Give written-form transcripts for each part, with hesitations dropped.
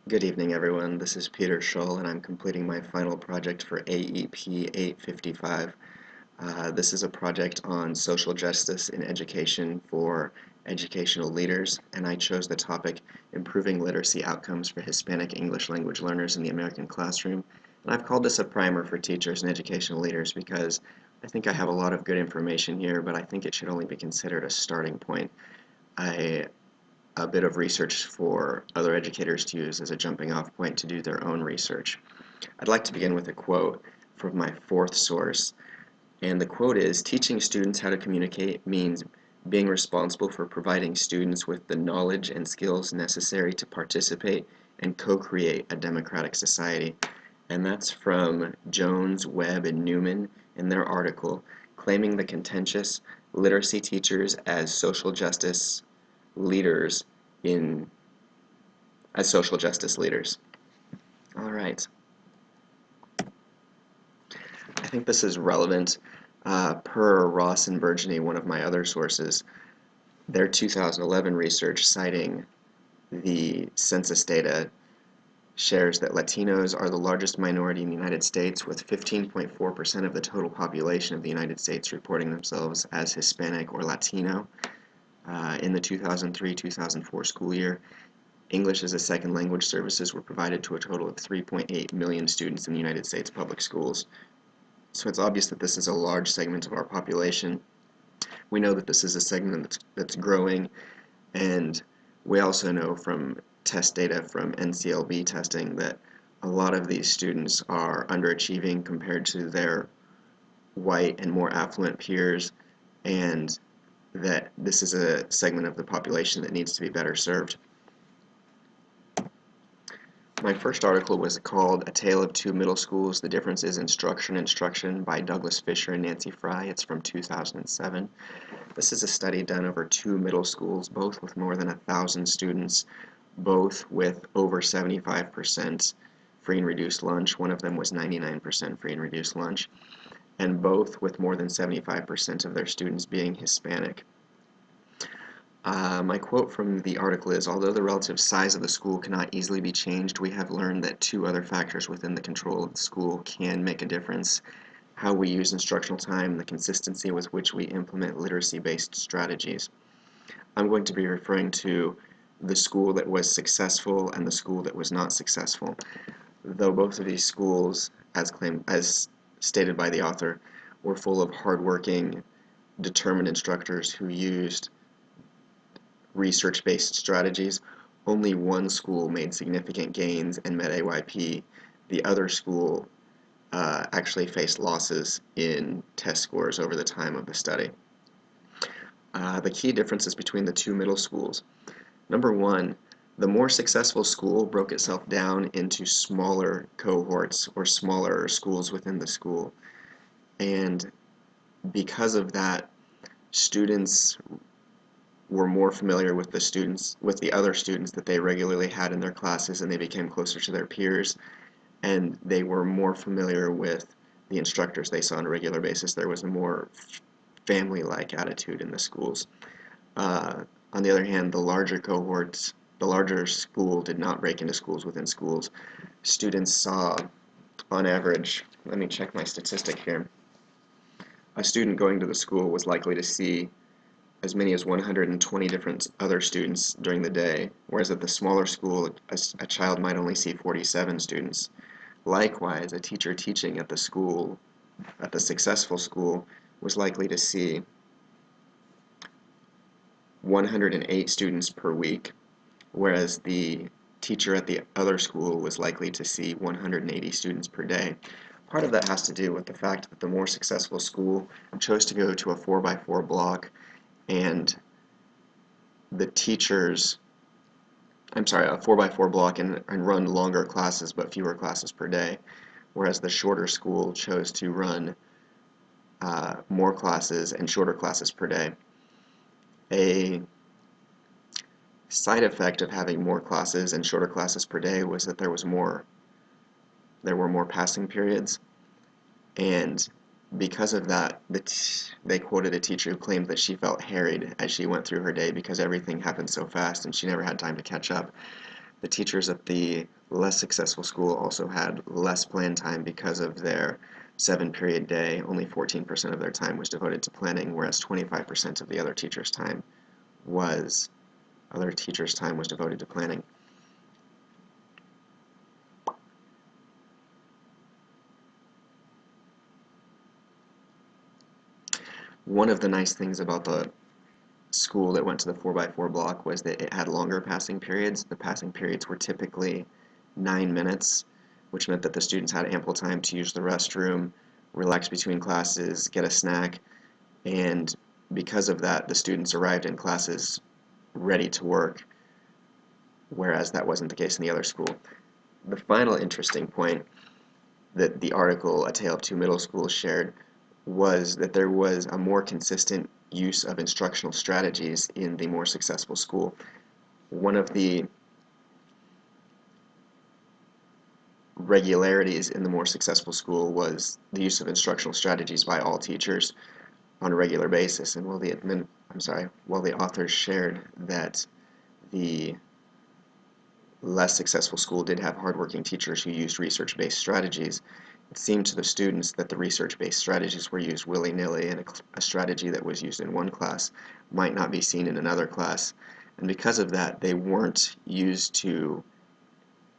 Good evening, everyone. This is Peter Schull, and I'm completing my final project for AEP 855. This is a project on social justice in education for educational leaders, and I chose the topic Improving Literacy Outcomes for Hispanic English Language Learners in the American Classroom. And I've called this a primer for teachers and educational leaders because I think I have a lot of good information here, but I think it should only be considered a starting point. A bit of research for other educators to use as a jumping off point to do their own research. I'd like to begin with a quote from my fourth source, and the quote is, "Teaching students how to communicate means being responsible for providing students with the knowledge and skills necessary to participate and co-create a democratic society." And that's from Jones, Webb, and Newman in their article claiming the contentious literacy teachers as leaders in social justice leaders. All right. I think this is relevant. Per Ross and Burgeony, one of my other sources, their 2011 research citing the census data shares that Latinos are the largest minority in the United States, with 15.4% of the total population of the United States reporting themselves as Hispanic or Latino. In the 2003-2004 school year, English as a second language services were provided to a total of 3.8 million students in the United States public schools. So it's obvious that this is a large segment of our population. We know that this is a segment that's growing, and we also know from test data from NCLB testing that a lot of these students are underachieving compared to their white and more affluent peers, and that this is a segment of the population that needs to be better served. My first article was called A Tale of Two Middle Schools, The Differences in Instruction by Douglas Fisher and Nancy Fry. It's from 2007. This is a study done over two middle schools, both with more than 1,000 students, both with over 75% free and reduced lunch. One of them was 99% free and reduced lunch, and both with more than 75% of their students being Hispanic. My quote from the article is, "Although the relative size of the school cannot easily be changed, we have learned that two other factors within the control of the school can make a difference: how we use instructional time and the consistency with which we implement literacy-based strategies." I'm going to be referring to the school that was successful and the school that was not successful. Though both of these schools, as stated by the author, were full of hardworking, determined instructors who used research-based strategies, only one school made significant gains and met AYP. The other school actually faced losses in test scores over the time of the study. The key differences between the two middle schools. Number one, the more successful school broke itself down into smaller cohorts or smaller schools within the school. And because of that, students were more familiar with the other students that they regularly had in their classes, and they became closer to their peers, and they were more familiar with the instructors they saw on a regular basis. There was a more family-like attitude in the schools. On the other hand, the larger school did not break into schools within schools. Students saw, on average, let me check my statistic here, a student going to the school was likely to see as many as 120 different other students during the day, whereas at the smaller school, a child might only see 47 students. Likewise, a teacher teaching at the successful school, was likely to see 108 students per week, whereas the teacher at the other school was likely to see 180 students per day. Part of that has to do with the fact that the more successful school chose to go to a 4x4 block, and the teachers, a 4x4 block and run longer classes but fewer classes per day, whereas the shorter school chose to run more classes and shorter classes per day. A side effect of having more classes and shorter classes per day was that there were more passing periods, and because of that, they quoted a teacher who claimed that she felt harried as she went through her day because everything happened so fast and she never had time to catch up. The teachers at the less successful school also had less planned time because of their 7-period day. Only 14% of their time was devoted to planning, whereas 25% of the other teachers' time was devoted to planning. One of the nice things about the school that went to the 4x4 block was that it had longer passing periods. The passing periods were typically 9 minutes, which meant that the students had ample time to use the restroom, relax between classes, get a snack, and because of that, the students arrived in classes ready to work, whereas that wasn't the case in the other school. The final interesting point that the article, A Tale of Two Middle Schools, shared was that there was a more consistent use of instructional strategies in the more successful school. One of the regularities in the more successful school was the use of instructional strategies by all teachers on a regular basis. And while the authors shared that the less successful school did have hardworking teachers who used research-based strategies, it seemed to the students that the research-based strategies were used willy-nilly, and a strategy that was used in one class might not be seen in another class. And because of that, they weren't used to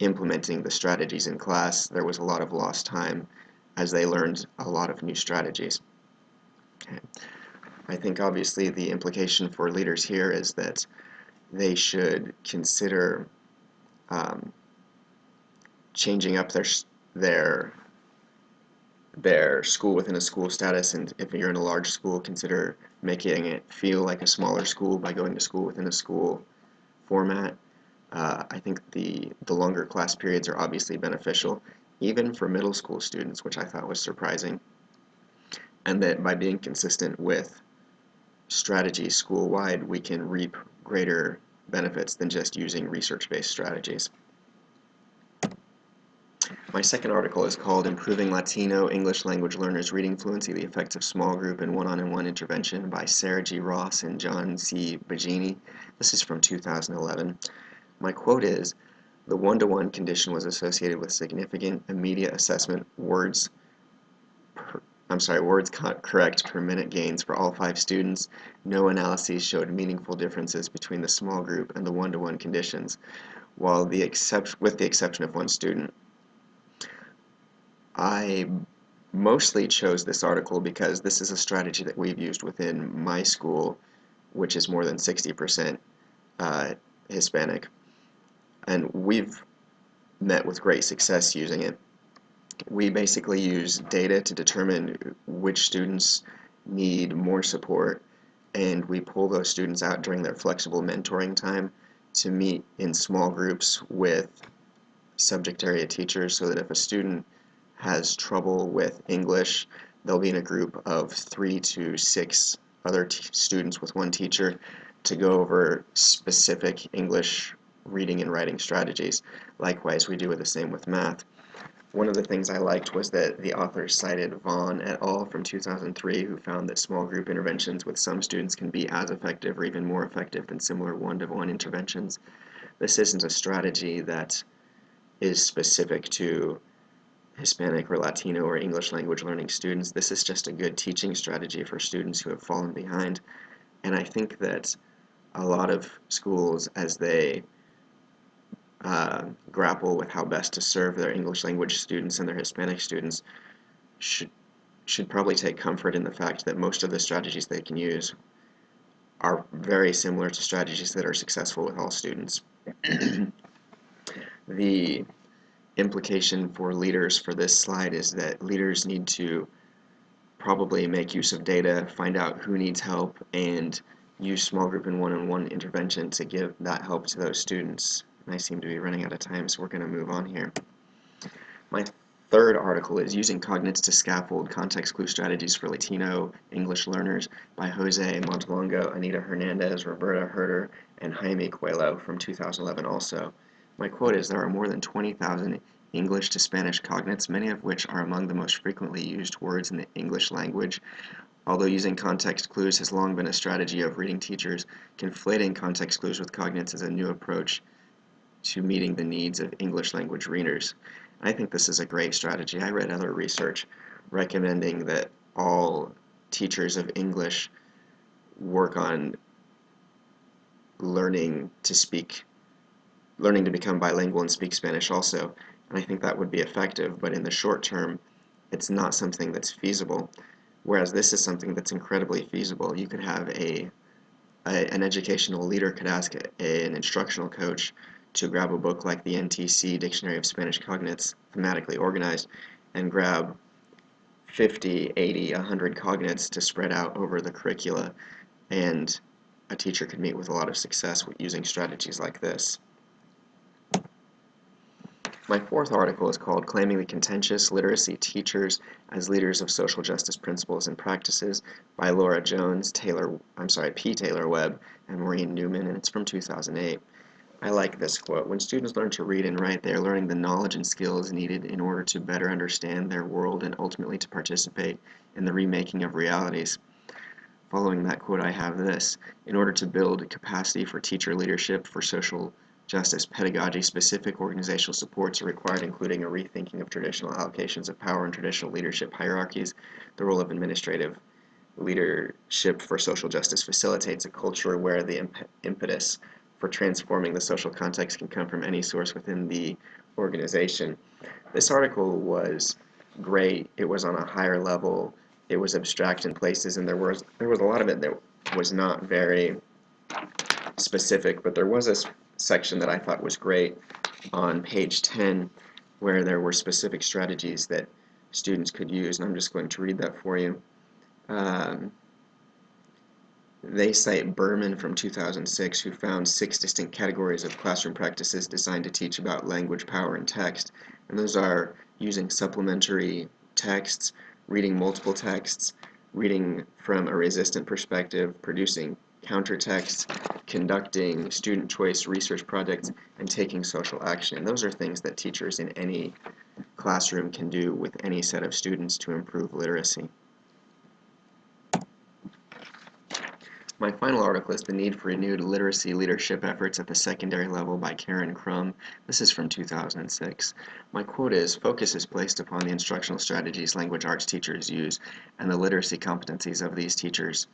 implementing the strategies in class. There was a lot of lost time as they learned a lot of new strategies. Okay. I think obviously the implication for leaders here is that they should consider changing up their school within a school status, and if you're in a large school, consider making it feel like a smaller school by going to school within a school format. I think the longer class periods are obviously beneficial, even for middle school students, which I thought was surprising, and that by being consistent with strategies school-wide, we can reap greater benefits than just using research-based strategies. My second article is called Improving Latino English Language Learners' Reading Fluency, the Effects of Small Group and One-on-One Intervention by Sarah G. Ross and John C. Bagini. This is from 2011. My quote is, "The one-to-one condition was associated with significant immediate assessment words correct per minute gains for all 5 students. No analyses showed meaningful differences between the small group and the one-to-one conditions, with the exception of one student." I mostly chose this article because this is a strategy that we've used within my school, which is more than 60% Hispanic, and we've met with great success using it. We basically use data to determine which students need more support, and we pull those students out during their flexible mentoring time to meet in small groups with subject area teachers, so that if a student has trouble with English, they'll be in a group of 3 to 6 other students with one teacher to go over specific English reading and writing strategies. Likewise, we do the same with math. One of the things I liked was that the authors cited Vaughn et al. From 2003, who found that small group interventions with some students can be as effective or even more effective than similar one-to-one interventions. This isn't a strategy that is specific to Hispanic or Latino or English language learning students. This is just a good teaching strategy for students who have fallen behind. And I think that a lot of schools, as they grapple with how best to serve their English language students and their Hispanic students, should probably take comfort in the fact that most of the strategies they can use are very similar to strategies that are successful with all students. The implication for leaders for this slide is that leaders need to probably make use of data, find out who needs help, and use small group and one-on-one intervention to give that help to those students. And I seem to be running out of time, so we're going to move on here. My third article is Using Cognates to Scaffold Context Clue Strategies for Latino English Learners by Jose Montelongo, Anita Hernandez, Roberta Herter, and Jaime Coelho from 2011 also. My quote is, "There are more than 20,000 English to Spanish cognates, many of which are among the most frequently used words in the English language. Although using context clues has long been a strategy of reading teachers, conflating context clues with cognates is a new approach to meeting the needs of English language readers. I think this is a great strategy. I read other research recommending that all teachers of English work on learning to speak, learning to become bilingual and speak Spanish also. And I think that would be effective, but in the short term, it's not something that's feasible. Whereas this is something that's incredibly feasible. You could have an educational leader could ask an instructional coach to grab a book like the NTC Dictionary of Spanish Cognates, thematically organized, and grab 50, 80, 100 cognates to spread out over the curricula, and a teacher could meet with a lot of success using strategies like this. My fourth article is called Claiming the Contentious Literacy Teachers as Leaders of Social Justice Principles and Practices by Laura Jones, P. Taylor Webb, and Maureen Newman, and it's from 2008. I like this quote. When students learn to read and write, they are learning the knowledge and skills needed in order to better understand their world and ultimately to participate in the remaking of realities. Following that quote, I have this. In order to build capacity for teacher leadership for social justice pedagogy, specific organizational supports are required, including a rethinking of traditional allocations of power and traditional leadership hierarchies. The role of administrative leadership for social justice facilitates a culture where the impetus for transforming the social context can come from any source within the organization. This article was great. It was on a higher level. It was abstract in places, and there was a lot of it that was not very specific, but there was a section that I thought was great on page 10 where there were specific strategies that students could use, and I'm just going to read that for you. They cite Berman from 2006, who found 6 distinct categories of classroom practices designed to teach about language, power, and text. And those are using supplementary texts, reading multiple texts, reading from a resistant perspective, producing counter texts, conducting student choice research projects, and taking social action. And those are things that teachers in any classroom can do with any set of students to improve literacy. My final article is The Need for Renewed Literacy Leadership Efforts at the Secondary Level by Karen Crum. This is from 2006. My quote is, focus is placed upon the instructional strategies language arts teachers use and the literacy competencies of these teachers.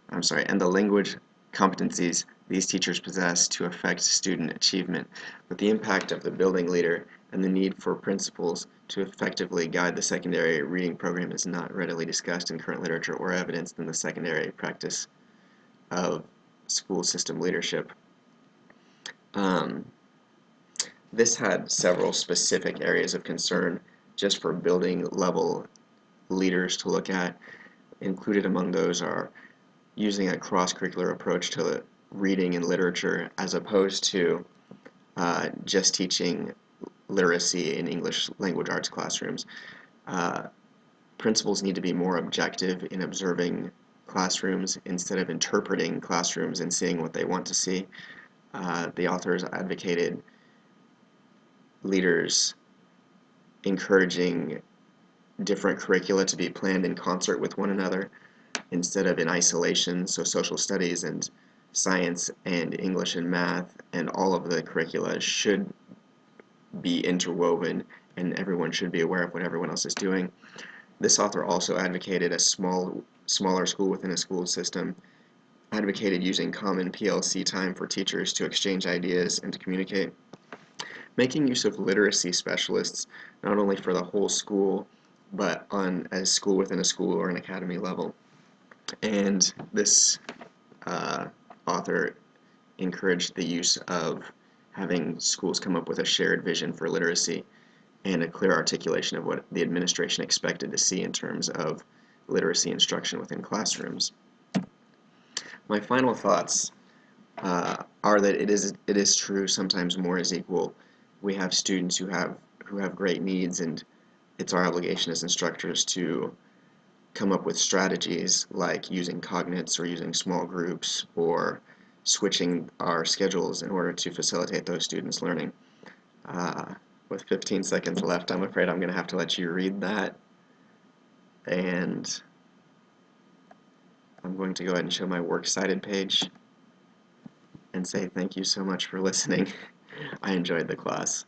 And the language competencies these teachers possess to affect student achievement. But the impact of the building leader and the need for principals to effectively guide the secondary reading program is not readily discussed in current literature or evidenced in the secondary practice of school system leadership. This had several specific areas of concern just for building level leaders to look at. Included among those are using a cross-curricular approach to reading and literature as opposed to just teaching literacy in English language arts classrooms. Principals need to be more objective in observing classrooms instead of interpreting classrooms and seeing what they want to see. The authors advocated leaders encouraging different curricula to be planned in concert with one another instead of in isolation, so social studies and science and English and math and all of the curricula should be interwoven and everyone should be aware of what everyone else is doing. This author also advocated a smaller school within a school system, advocated using common PLC time for teachers to exchange ideas and to communicate, making use of literacy specialists not only for the whole school but on a school within a school or an academy level. And this author encouraged the use of having schools come up with a shared vision for literacy and a clear articulation of what the administration expected to see in terms of literacy instruction within classrooms. My final thoughts are that it is true sometimes more is equal. We have students who have great needs, and it's our obligation as instructors to come up with strategies like using cognates or using small groups or switching our schedules in order to facilitate those students' learning. With 15 seconds left, I'm afraid I'm going to have to let you read that, and I'm going to go ahead and show my works cited page and say thank you so much for listening. I enjoyed the class.